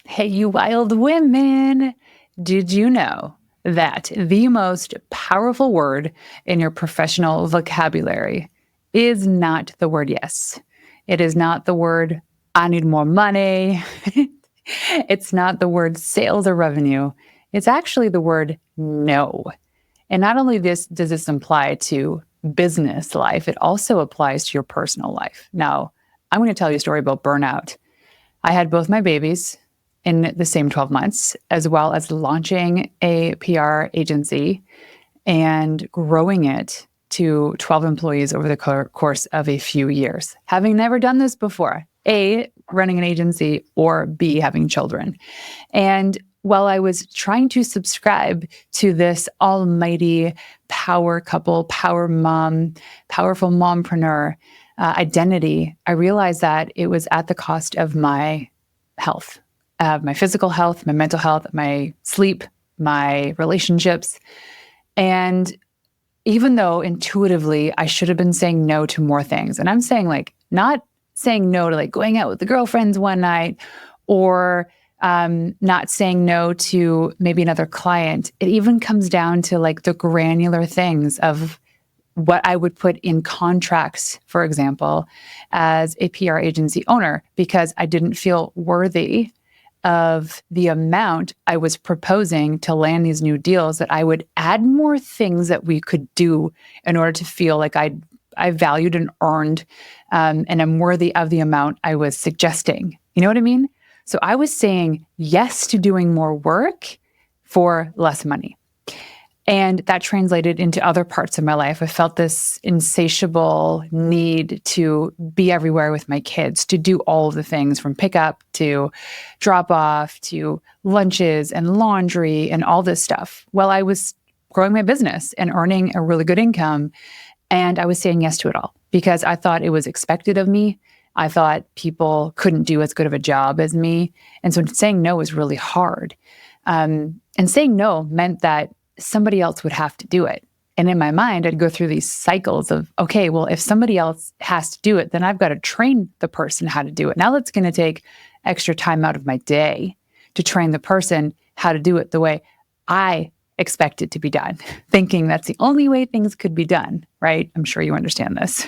Hey, you wild women. Did you know that the most powerful word in your professional vocabulary is not the word yes? It is not the word, I need more money. It's not the word sales or revenue. It's actually the word no. And not only does this apply to business life, it also applies to your personal life. Now, I'm going to tell you a story about burnout. I had both my babies in the same 12 months, as well as launching a PR agency and growing it to 12 employees over the course of a few years, having never done this before. A, running an agency, or B, having children. And while I was trying to subscribe to this almighty power couple, power mom, powerful mompreneur identity, I realized that it was at the cost of my health, my physical health, my mental health, my sleep, my relationships. And even though intuitively I should have been saying no to more things, and I'm saying like not saying no to like going out with the girlfriends one night or not saying no to maybe another client. It even comes down to like the granular things of what I would put in contracts, for example, as a PR agency owner, because I didn't feel worthy of the amount I was proposing to land these new deals, that I would add more things that we could do in order to feel like I valued and earned and I'm worthy of the amount I was suggesting. You know what I mean? So I was saying yes to doing more work for less money. And that translated into other parts of my life. I felt this insatiable need to be everywhere with my kids, to do all of the things from pickup to drop off to lunches and laundry and all this stuff while I was growing my business and earning a really good income. And I was saying yes to it all because I thought it was expected of me. I thought people couldn't do as good of a job as me. And so saying no was really hard. And saying no meant that somebody else would have to do it. And in my mind, I'd go through these cycles of, okay, well, if somebody else has to do it, then I've got to train the person how to do it. Now that's going to take extra time out of my day to train the person how to do it the way I expect it to be done, thinking that's the only way things could be done, right? I'm sure you understand this.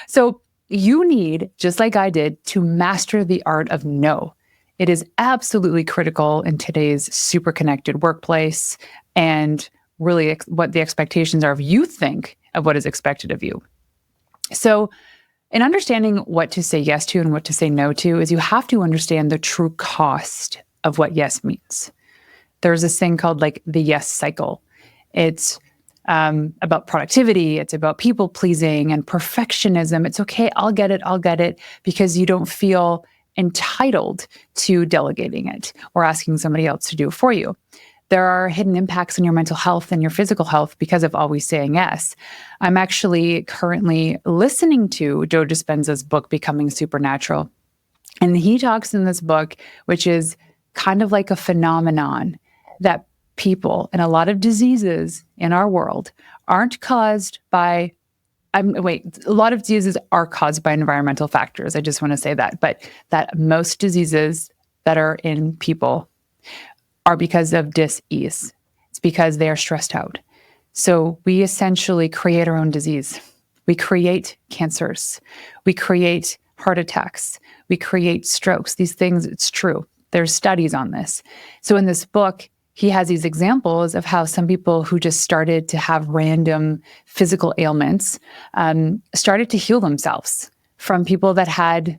So you need, just like I did, to master the art of no. It is absolutely critical in today's super connected workplace and really what the expectations are of you think of what is expected of you. So in understanding what to say yes to and what to say no to is you have to understand the true cost of what yes means. There's this thing called like the yes cycle. It's about productivity. It's about people pleasing and perfectionism. It's okay. I'll get it because you don't feel entitled to delegating it or asking somebody else to do it for you. There are hidden impacts on your mental health and your physical health because of always saying yes. I'm actually currently listening to Joe Dispenza's book, Becoming Supernatural. And he talks in this book, which is kind of like a phenomenon that people and a lot of diseases in our world aren't caused by a lot of diseases are caused by environmental factors. I just want to say that. But that most diseases that are in people are because of dis-ease. It's because they are stressed out. So we essentially create our own disease. We create cancers. We create heart attacks. We create strokes. These things, it's true. There's studies on this. So in this book, he has these examples of how some people who just started to have random physical ailments started to heal themselves, from people that had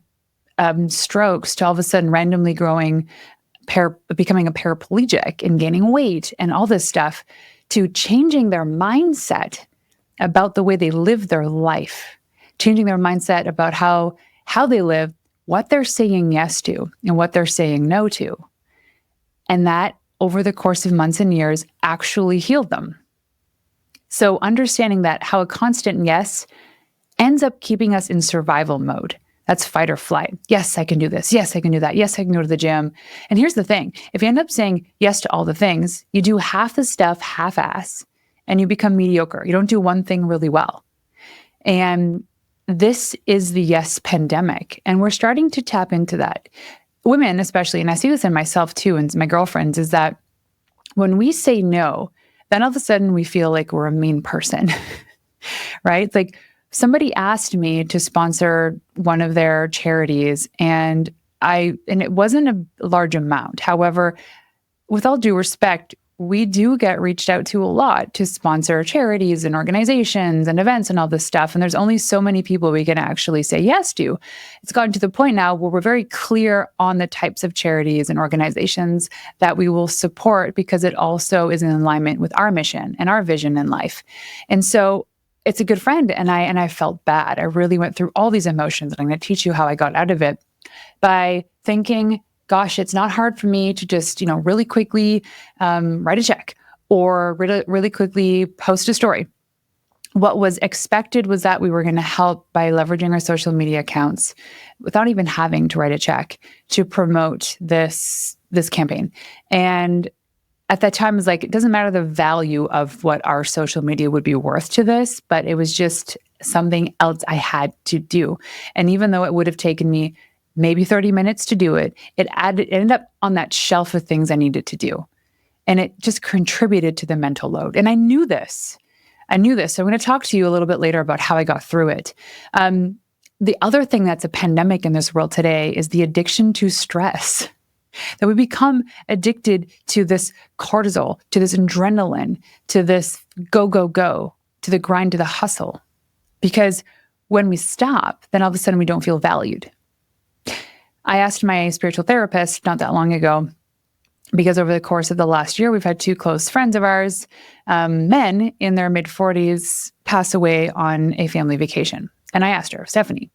strokes to all of a sudden randomly becoming a paraplegic and gaining weight and all this stuff, to changing their mindset about the way they live their life, changing their mindset about how they live, what they're saying yes to and what they're saying no to. And that over the course of months and years actually healed them. So understanding that how a constant yes ends up keeping us in survival mode. That's fight or flight. Yes, I can do this. Yes, I can do that. Yes, I can go to the gym. And here's the thing. If you end up saying yes to all the things, you do half the stuff half-ass and you become mediocre. You don't do one thing really well. And this is the yes pandemic. And we're starting to tap into that. women especially, and I see this in myself too, and my girlfriends, is that when we say no, then all of a sudden we feel like we're a mean person, right? It's like somebody asked me to sponsor one of their charities, and it wasn't a large amount. However, with all due respect, we do get reached out to a lot to sponsor charities and organizations and events and all this stuff. And there's only so many people we can actually say yes to. It's gotten to the point now where we're very clear on the types of charities and organizations that we will support, because it also is in alignment with our mission and our vision in life. And so it's a good friend. And I felt bad. I really went through all these emotions, and I'm going to teach you how I got out of it by thinking, gosh, it's not hard for me to just, really quickly write a check or really quickly post a story. What was expected was that we were going to help by leveraging our social media accounts without even having to write a check to promote this campaign. And at that time, it was like, it doesn't matter the value of what our social media would be worth to this, but it was just something else I had to do. And even though it would have taken me maybe 30 minutes to do it, it ended up on that shelf of things I needed to do. And it just contributed to the mental load. And I knew this. So I'm going to talk to you a little bit later about how I got through it. The other thing that's a pandemic in this world today is the addiction to stress. That we become addicted to this cortisol, to this adrenaline, to this go, go, go, to the grind, to the hustle. Because when we stop, then all of a sudden we don't feel valued. I asked my spiritual therapist not that long ago, because over the course of the last year, we've had two close friends of ours, men in their mid-40s, pass away on a family vacation. And I asked her, Stephanie,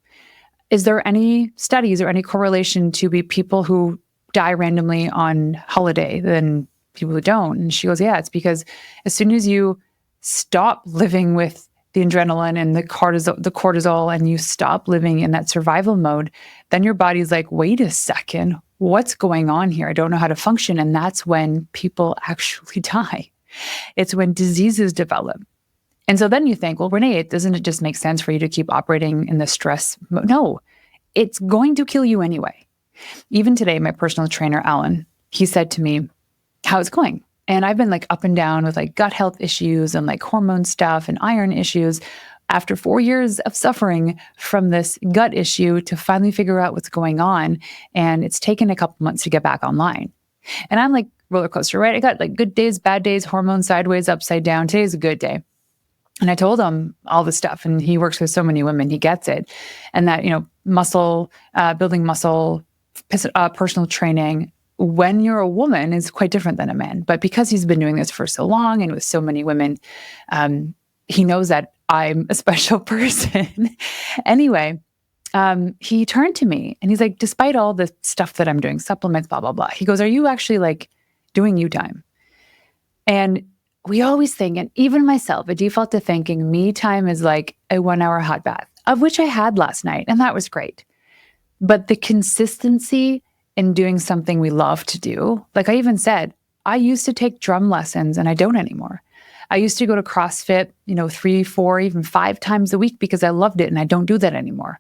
is there any studies or any correlation to be people who die randomly on holiday than people who don't? And she goes, yeah, it's because as soon as you stop living with the adrenaline and the cortisol, and you stop living in that survival mode, then your body's like, wait a second, what's going on here? I don't know how to function. And that's when people actually die. It's when diseases develop. And so then you think, well, Renee, doesn't it just make sense for you to keep operating in the stress mode? No, it's going to kill you anyway. Even today, my personal trainer, Alan, he said to me, how's it going? And I've been like up and down with like gut health issues and like hormone stuff and iron issues after 4 years of suffering from this gut issue to finally figure out what's going on. And it's taken a couple months to get back online. And I'm like roller coaster, right? I got like good days, bad days, hormones sideways, upside down. Today's a good day. And I told him all this stuff, and he works with so many women, he gets it. And that, muscle, building muscle, personal training, when you're a woman is quite different than a man. But because he's been doing this for so long and with so many women, he knows that I'm a special person. Anyway, he turned to me and he's like, despite all the stuff that I'm doing, supplements, blah, blah, blah, he goes, are you actually like doing you time? And we always think, and even myself, I default to thinking me time is like a 1 hour hot bath, of which I had last night. And that was great. But the consistency in doing something we love to do. Like I even said, I used to take drum lessons and I don't anymore. I used to go to CrossFit, 3, 4, even 5 times a week because I loved it, and I don't do that anymore.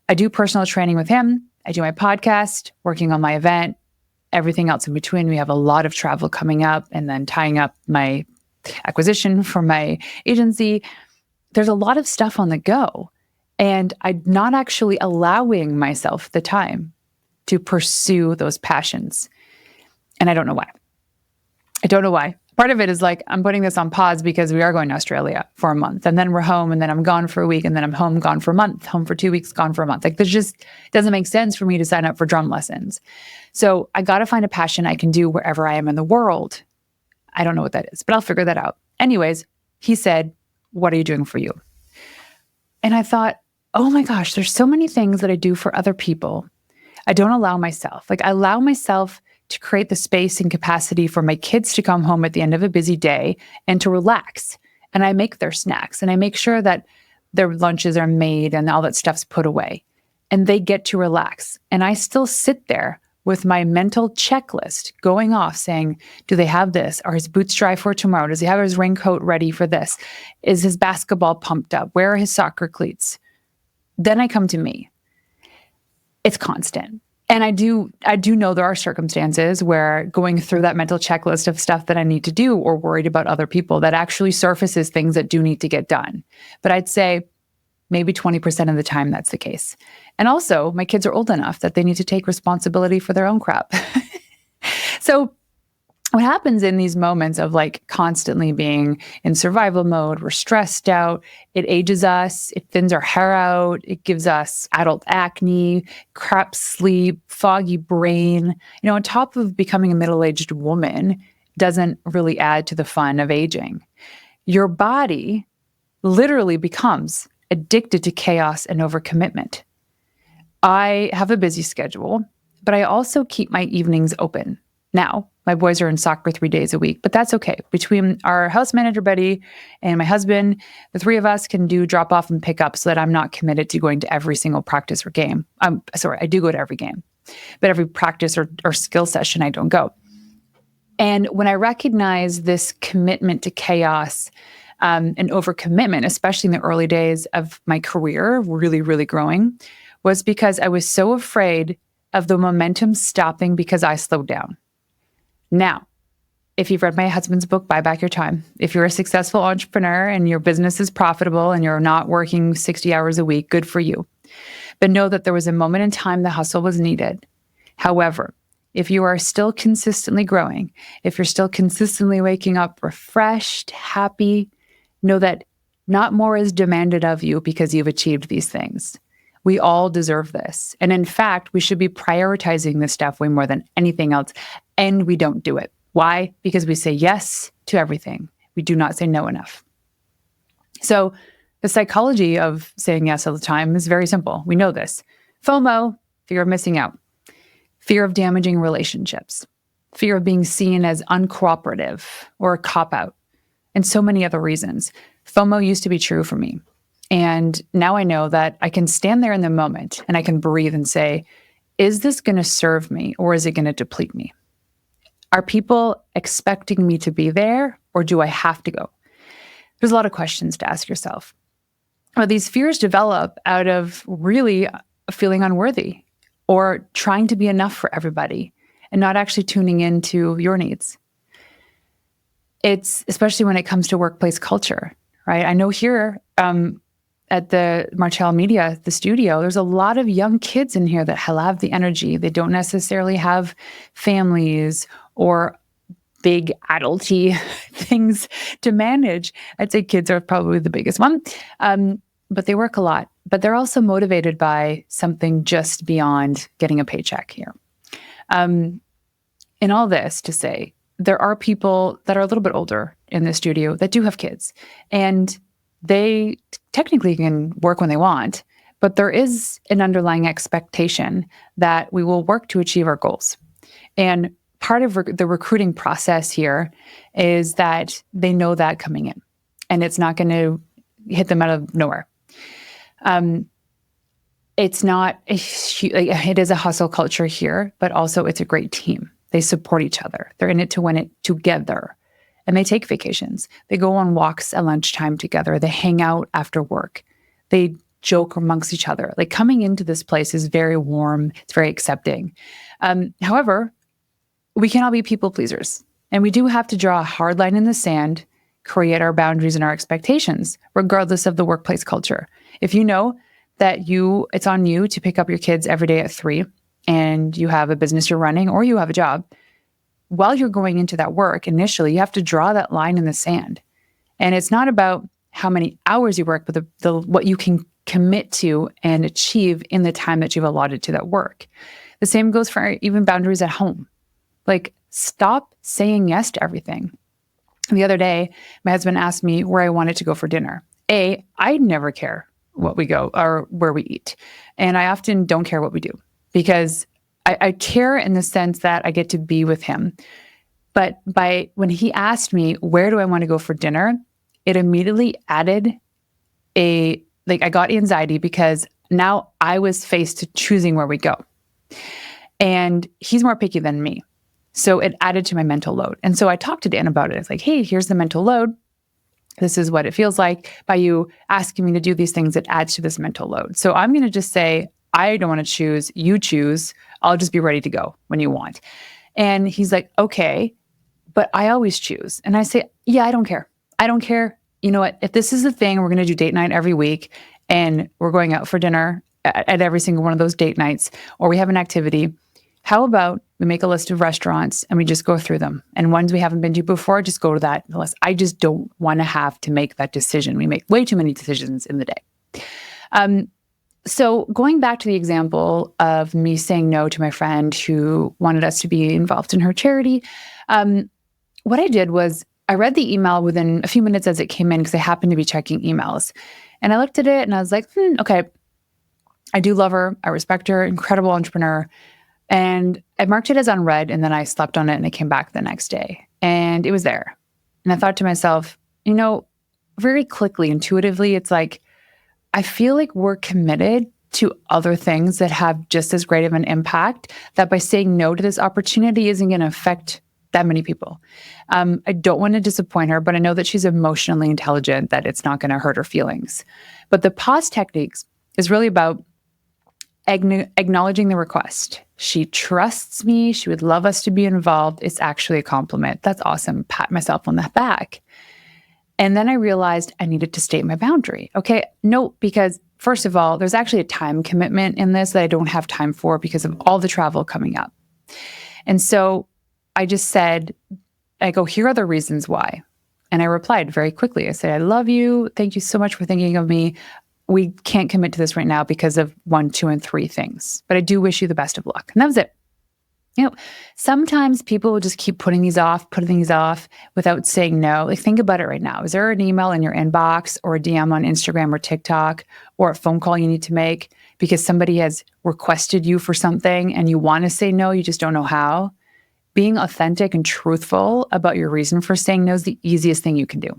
I do personal training with him. I do my podcast, working on my event, everything else in between. We have a lot of travel coming up, and then tying up my acquisition for my agency. There's a lot of stuff on the go, and I'm not actually allowing myself the time to pursue those passions. And I don't know why. Part of it is like, I'm putting this on pause because we are going to Australia for a month, and then we're home, and then I'm gone for a week, and then I'm home, gone for a month, home for 2 weeks, gone for a month. Like there's just, it doesn't make sense for me to sign up for drum lessons. So I got to find a passion I can do wherever I am in the world. I don't know what that is, but I'll figure that out. Anyways, he said, what are you doing for you? And I thought, oh my gosh, there's so many things that I do for other people. I don't allow myself. Like I allow myself to create the space and capacity for my kids to come home at the end of a busy day and to relax. And I make their snacks, and I make sure that their lunches are made and all that stuff's put away, and they get to relax. And I still sit there with my mental checklist going off saying, do they have this? Are his boots dry for tomorrow? Does he have his raincoat ready for this? Is his basketball pumped up? Where are his soccer cleats? Then I come to me. It's constant. And I do know there are circumstances where going through that mental checklist of stuff that I need to do or worried about other people that actually surfaces things that do need to get done. But I'd say maybe 20% of the time that's the case. And also, my kids are old enough that they need to take responsibility for their own crap. So what happens in these moments of like constantly being in survival mode, we're stressed out, it ages us, it thins our hair out, it gives us adult acne, crap sleep, foggy brain. On top of becoming a middle-aged woman, doesn't really add to the fun of aging. Your body literally becomes addicted to chaos and overcommitment. I have a busy schedule, but I also keep my evenings open. Now, my boys are in soccer 3 days a week, but that's okay. Between our house manager, Betty, and my husband, the three of us can do drop off and pick up so that I'm not committed to going to every single practice or game. I do go to every game, but every practice or skill session, I don't go. And when I recognize this commitment to chaos and overcommitment, especially in the early days of my career, really, really growing, was because I was so afraid of the momentum stopping because I slowed down. Now, if you've read my husband's book, Buy Back Your Time, if you're a successful entrepreneur and your business is profitable and you're not working 60 hours a week, good for you. But know that there was a moment in time the hustle was needed. However, if you are still consistently growing, if you're still consistently waking up refreshed, happy, know that not more is demanded of you because you've achieved these things. We all deserve this. And in fact, we should be prioritizing this stuff way more than anything else. And we don't do it. Why? Because we say yes to everything. We do not say no enough. So the psychology of saying yes all the time is very simple. We know this. FOMO, fear of missing out. Fear of damaging relationships. Fear of being seen as uncooperative or a cop-out. And so many other reasons. FOMO used to be true for me. And now I know that I can stand there in the moment and I can breathe and say, is this going to serve me or is it going to deplete me? Are people expecting me to be there or do I have to go? There's a lot of questions to ask yourself. Well, these fears develop out of really feeling unworthy or trying to be enough for everybody and not actually tuning into your needs. It's especially when it comes to workplace culture, right? I know here, at the Martell Media, the studio, there's a lot of young kids in here that have the energy. They don't necessarily have families or big adulty things to manage. I'd say kids are probably the biggest one, but they work a lot. But they're also motivated by something just beyond getting a paycheck here. In all this to say, there are people that are a little bit older in the studio that do have kids, and they technically can work when they want, but there is an underlying expectation that we will work to achieve our goals. And part of the recruiting process here is that they know that coming in, and it's not going to hit them out of nowhere. It's not, it is a hustle culture here, but also it's a great team. They support each other. They're in it to win it together. And they take vacations. They go on walks at lunchtime together. They hang out after work. They joke amongst each other. Like coming into this place is very warm. It's very accepting. However, we can all be people pleasers. And we do have to draw a hard line in the sand, create our boundaries and our expectations, regardless of the workplace culture. If you know that it's on you to pick up your kids every day at 3 and you have a business you're running or you have a job, while you're going into that work, initially, you have to draw that line in the sand. And it's not about how many hours you work, but what you can commit to and achieve in the time that you've allotted to that work. The same goes for even boundaries at home. Like, stop saying yes to everything. The other day, my husband asked me where I wanted to go for dinner. I never care what we go or where we eat. And I often don't care what we do because I care in the sense that I get to be with him. But when he asked me, where do I want to go for dinner? It immediately added I got anxiety because now I was faced to choosing where we go. And he's more picky than me. So it added to my mental load. And so I talked to Dan about it. It's like, hey, here's the mental load. This is what it feels like. By you asking me to do these things, it adds to this mental load. So I'm going to just say, I don't want to choose. You choose. I'll just be ready to go when you want. And he's like, okay, but I always choose. And I say, yeah, I don't care. I don't care. You know what? If this is the thing, we're going to do date night every week and we're going out for dinner at every single one of those date nights, or we have an activity. How about we make a list of restaurants and we just go through them? And ones we haven't been to before, just go to that list. I just don't want to have to make that decision. We make way too many decisions in the day. So going back to the example of me saying no to my friend who wanted us to be involved in her charity, what I did was I read the email within a few minutes as it came in because I happened to be checking emails. And I looked at it and I was like, okay, I do love her. I respect her, incredible entrepreneur. And I marked it as unread, and then I slept on it and I came back the next day and it was there. And I thought to myself, very quickly, intuitively, it's like, I feel like we're committed to other things that have just as great of an impact, that by saying no to this opportunity isn't going to affect that many people. I don't want to disappoint her, but I know that she's emotionally intelligent, that it's not going to hurt her feelings. But the pause techniques is really about acknowledging the request. She trusts me. She would love us to be involved. It's actually a compliment. That's awesome. Pat myself on the back. And then I realized I needed to state my boundary. Okay, no, because first of all, there's actually a time commitment in this that I don't have time for because of all the travel coming up. And so I just said, here are the reasons why. And I replied very quickly. I said, I love you. Thank you so much for thinking of me. We can't commit to this right now because of 1, 2, and 3 things, but I do wish you the best of luck. And that was it. Sometimes people will just keep putting these off without saying no. Like, think about it right now. Is there an email in your inbox or a DM on Instagram or TikTok or a phone call you need to make because somebody has requested you for something and you want to say no, you just don't know how? Being authentic and truthful about your reason for saying no is the easiest thing you can do.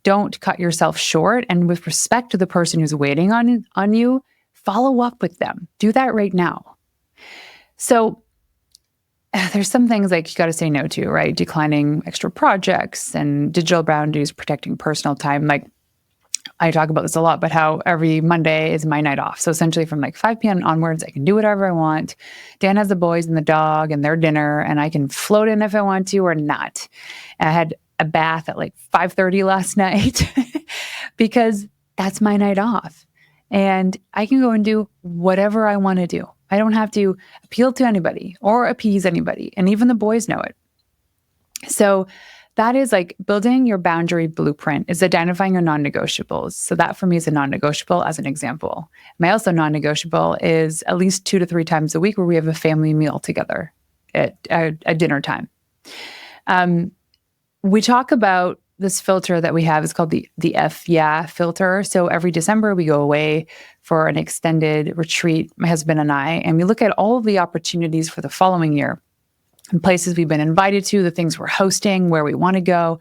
Don't cut yourself short. And with respect to the person who's waiting on you, follow up with them. Do that right now. So there's some things like you got to say no to, right? Declining extra projects and digital boundaries, protecting personal time. Like, I talk about this a lot, but how every Monday is my night off. So essentially from like 5 p.m. onwards, I can do whatever I want. Dan has the boys and the dog and their dinner, and I can float in if I want to or not. And I had a bath at like 5:30 last night because that's my night off. And I can go and do whatever I want to do. I don't have to appeal to anybody or appease anybody. And even the boys know it. So that is like building your boundary blueprint, is identifying your non-negotiables. So that for me is a non-negotiable as an example. My also non-negotiable is at least 2 to 3 times a week where we have a family meal together at dinner time. We talk about this filter that we have. It's called the F yeah filter. So every December we go away for an extended retreat, my husband and I, and we look at all of the opportunities for the following year and places we've been invited to, the things we're hosting, where we want to go.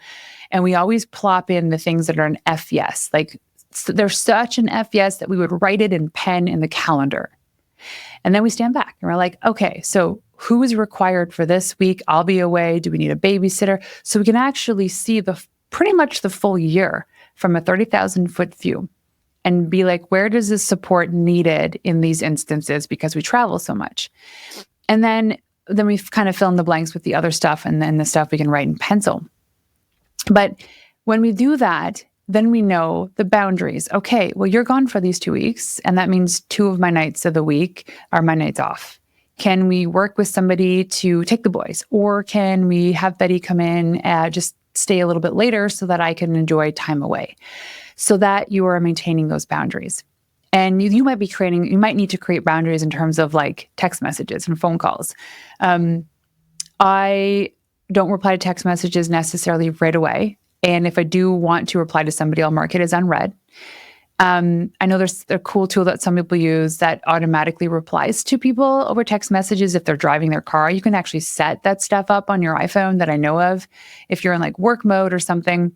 And we always plop in the things that are an F yes. Like, so they're such an F yes that we would write it in pen in the calendar. And then we stand back and we're like, okay, so who is required for this week? I'll be away. Do we need a babysitter? So we can actually see pretty much the full year from a 30,000-foot view and be like, where does this support needed in these instances because we travel so much? And then we kind of fill in the blanks with the other stuff and then the stuff we can write in pencil. But when we do that, then we know the boundaries. Okay, well, you're gone for these 2 weeks, and that means 2 of my nights of the week are my nights off. Can we work with somebody to take the boys? Or can we have Betty come in and just stay a little bit later so that I can enjoy time away? So that you are maintaining those boundaries. And you might need to create boundaries in terms of like text messages and phone calls. I don't reply to text messages necessarily right away. And if I do want to reply to somebody, I'll mark it as unread. I know there's a cool tool that some people use that automatically replies to people over text messages if they're driving their car. You can actually set that stuff up on your iPhone that I know of if you're in like work mode or something.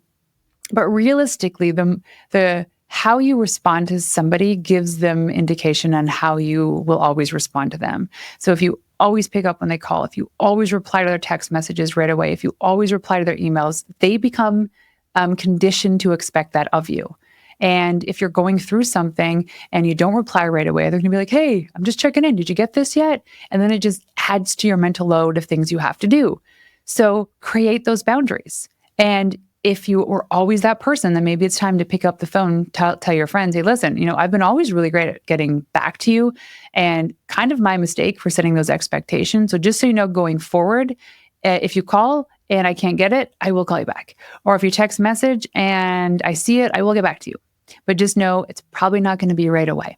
But realistically, the how you respond to somebody gives them indication on how you will always respond to them. So if you always pick up when they call, if you always reply to their text messages right away, if you always reply to their emails, they become conditioned to expect that of you. And if you're going through something and you don't reply right away, they're going to be like, hey, I'm just checking in. Did you get this yet? And then it just adds to your mental load of things you have to do. So create those boundaries. And if you were always that person, then maybe it's time to pick up the phone, tell your friends, hey, listen, I've been always really great at getting back to you, and kind of my mistake for setting those expectations. So just so you know, going forward, if you call and I can't get it, I will call you back. Or if you text message and I see it, I will get back to you. But just know it's probably not going to be right away.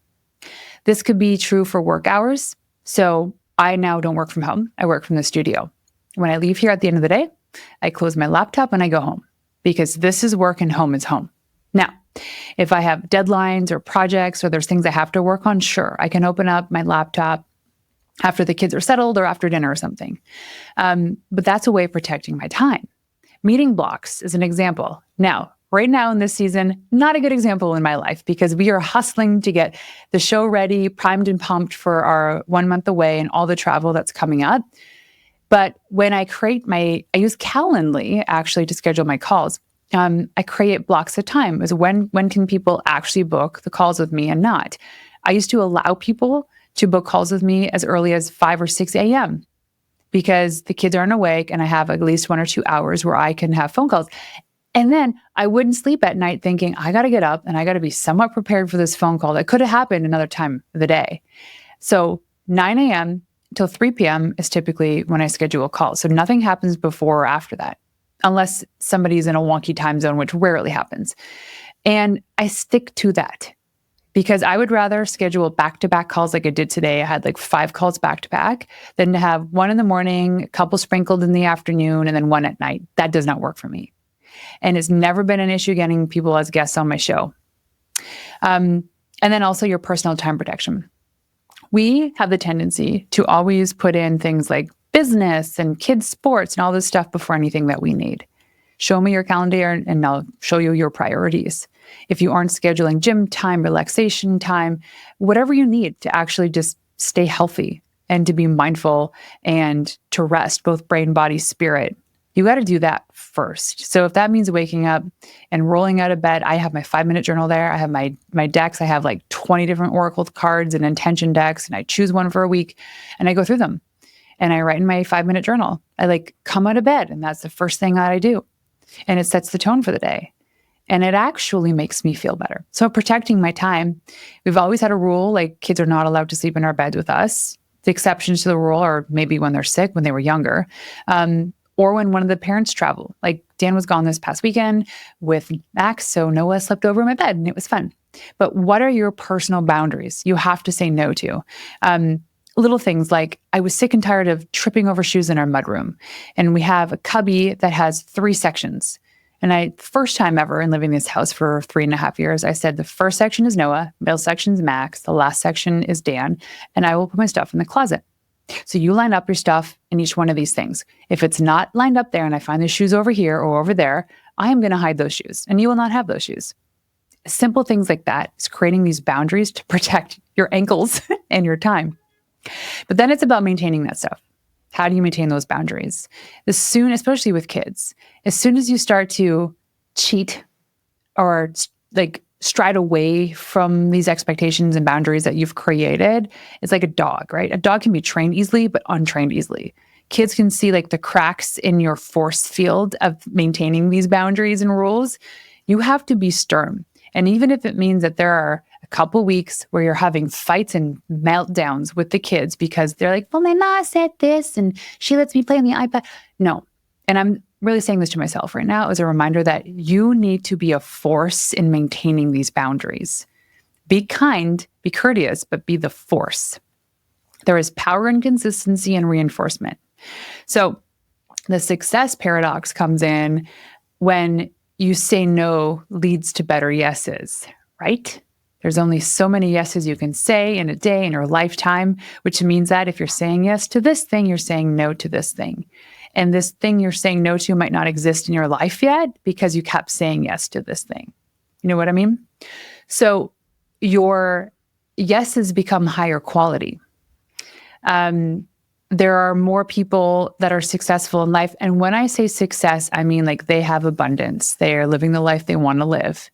This could be true for work hours. So I now don't work from home. I work from the studio. When I leave here at the end of the day, I close my laptop and I go home, because this is work and home is home. Now, if I have deadlines or projects or there's things I have to work on, sure, I can open up my laptop after the kids are settled or after dinner or something. But that's a way of protecting my time. Meeting blocks is an example. Now, right now in this season, not a good example in my life, because we are hustling to get the show ready, primed and pumped for our 1 month away and all the travel that's coming up. But when I use Calendly actually to schedule my calls. I create blocks of time as when can people actually book the calls with me and not. I used to allow people to book calls with me as early as 5 or 6 a.m. because the kids aren't awake and I have at least 1 or 2 hours where I can have phone calls. And then I wouldn't sleep at night thinking, I got to get up and I got to be somewhat prepared for this phone call that could have happened another time of the day. So 9 a.m. till 3 p.m. is typically when I schedule calls. So nothing happens before or after that, unless somebody's in a wonky time zone, which rarely happens. And I stick to that because I would rather schedule back-to-back calls like I did today. I had like 5 calls back-to-back than to have one in the morning, a couple sprinkled in the afternoon, and then one at night. That does not work for me. And it's never been an issue getting people as guests on my show. And then also your personal time protection. We have the tendency to always put in things like business and kids' sports and all this stuff before anything that we need. Show me your calendar and I'll show you your priorities. If you aren't scheduling gym time, relaxation time, whatever you need to actually just stay healthy and to be mindful and to rest, both brain, body, spirit, you got to do that first. So if that means waking up and rolling out of bed, I have my 5-minute journal there. I have my decks. I have like 20 different Oracle cards and intention decks, and I choose one for a week and I go through them and I write in my 5-minute journal. I come out of bed and that's the first thing that I do. And it sets the tone for the day. And it actually makes me feel better. So protecting my time, we've always had a rule, like kids are not allowed to sleep in our beds with us. The exceptions to the rule are maybe when they're sick, when they were younger. Or when one of the parents travel. Like Dan was gone this past weekend with Max, so Noah slept over in my bed and it was fun. But what are your personal boundaries you have to say no to? Little things like I was sick and tired of tripping over shoes in our mudroom. And we have a cubby that has 3 sections. And first time ever in living in this house for 3.5 years, I said the first section is Noah, middle section is Max, the last section is Dan, and I will put my stuff in the closet. So you line up your stuff in each one of these things. If it's not lined up there and I find the shoes over here or over there, I am going to hide those shoes and you will not have those shoes. Simple things like that is creating these boundaries to protect your ankles and your time. But then it's about maintaining that stuff. How do you maintain those boundaries? Especially with kids, as soon as you start to cheat or stride away from these expectations and boundaries that you've created, it's like a dog, right? A dog can be trained easily, but untrained easily. Kids can see the cracks in your force field of maintaining these boundaries and rules. You have to be stern. And even if it means that there are a couple weeks where you're having fights and meltdowns with the kids because they're like, well, my mom said this and she lets me play on the iPad. No. And I'm really saying this to myself right now as a reminder that you need to be a force in maintaining these boundaries. Be kind, be courteous, but be the force. There is power in consistency and reinforcement. So the success paradox comes in when you say no leads to better yeses, right? There's only so many yeses you can say in a day in your lifetime, which means that if you're saying yes to this thing, you're saying no to this thing. And this thing you're saying no to might not exist in your life yet because you kept saying yes to this thing. You know what I mean? So your yeses become higher quality. There are more people that are successful in life. And when I say success, I mean they have abundance. They are living the life they want to live.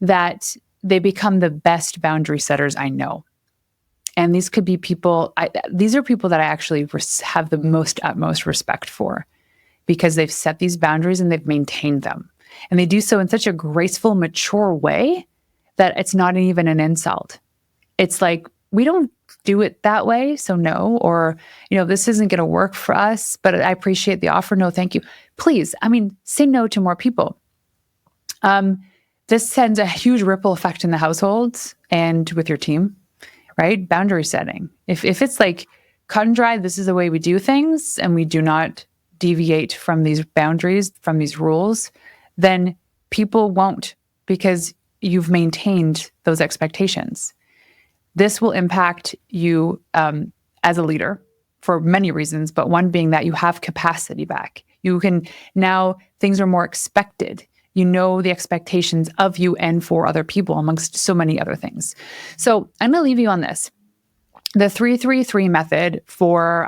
that they become the best boundary setters I know. And these could be people, these are people that I actually have the utmost respect for because they've set these boundaries and they've maintained them. And they do so in such a graceful, mature way that it's not even an insult. It's like, we don't do it that way, so no. Or, this isn't going to work for us, but I appreciate the offer. No, thank you. Please, say no to more people. This sends a huge ripple effect in the households and with your team, right? Boundary setting. If it's like cut and dry, this is the way we do things, and we do not deviate from these boundaries, from these rules, then people won't, because you've maintained those expectations. This will impact you as a leader for many reasons, but one being that you have capacity back. You can now, things are more expected. You know the expectations of you and for other people, amongst so many other things. So I'm going to leave you on this. The 3-3-3 method for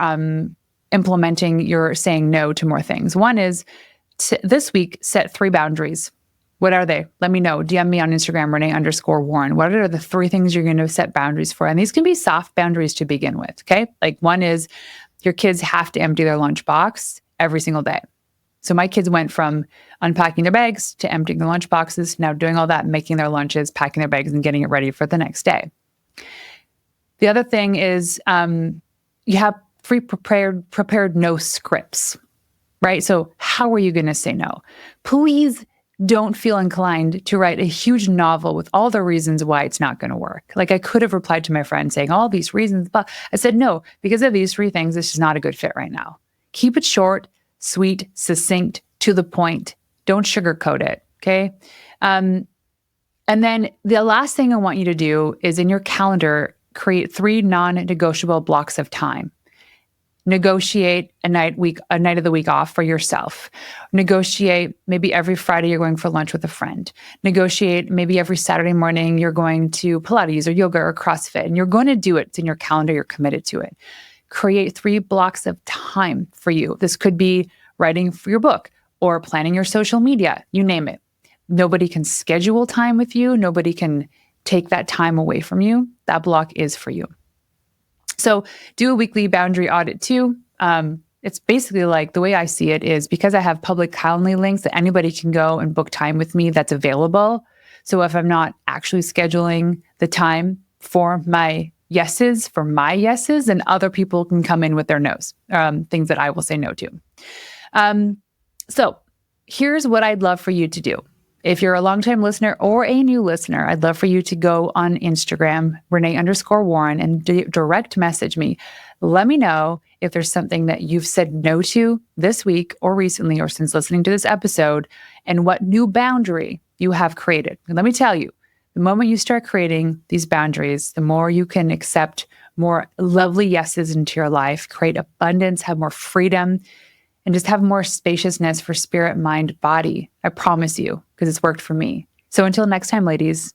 implementing your saying no to more things. One is this week, set 3 boundaries. What are they? Let me know. DM me on Instagram, Renee_Warren. What are the 3 things you're going to set boundaries for? And these can be soft boundaries to begin with, okay? Like one is your kids have to empty their lunchbox every single day. So my kids went from unpacking their bags to emptying their lunch boxes, now doing all that, making their lunches, packing their bags, and getting it ready for the next day. The other thing is you have prepared no scripts, right? So how are you going to say no? Please don't feel inclined to write a huge novel with all the reasons why it's not going to work. Like I could have replied to my friend saying all these reasons, but I said, no, because of these 3 things, this is not a good fit right now. Keep it short, sweet, succinct, to the point. Don't sugarcoat it, okay? And then the last thing I want you to do is in your calendar, create 3 non-negotiable blocks of time. Negotiate a night of the week off for yourself. Negotiate maybe every Friday you're going for lunch with a friend. Negotiate maybe every Saturday morning you're going to Pilates or yoga or CrossFit, and you're going to do it. It's in your calendar. You're committed to it. Create 3 blocks of time for you. This could be writing for your book or planning your social media, you name it. Nobody can schedule time with you. Nobody can take that time away from you. That block is for you. So do a weekly boundary audit too. It's basically like the way I see it is because I have public Calendly links that anybody can go and book time with me that's available. So if I'm not actually scheduling the time for my yeses, then other people can come in with their no's, things that I will say no to. So here's what I'd love for you to do. If you're a longtime listener or a new listener, I'd love for you to go on Instagram, Renee_Warren, and direct message me. Let me know if there's something that you've said no to this week or recently or since listening to this episode, and what new boundary you have created. And let me tell you, the moment you start creating these boundaries, the more you can accept more lovely yeses into your life, create abundance, have more freedom, and just have more spaciousness for spirit, mind, body. I promise you, because it's worked for me. So until next time, ladies,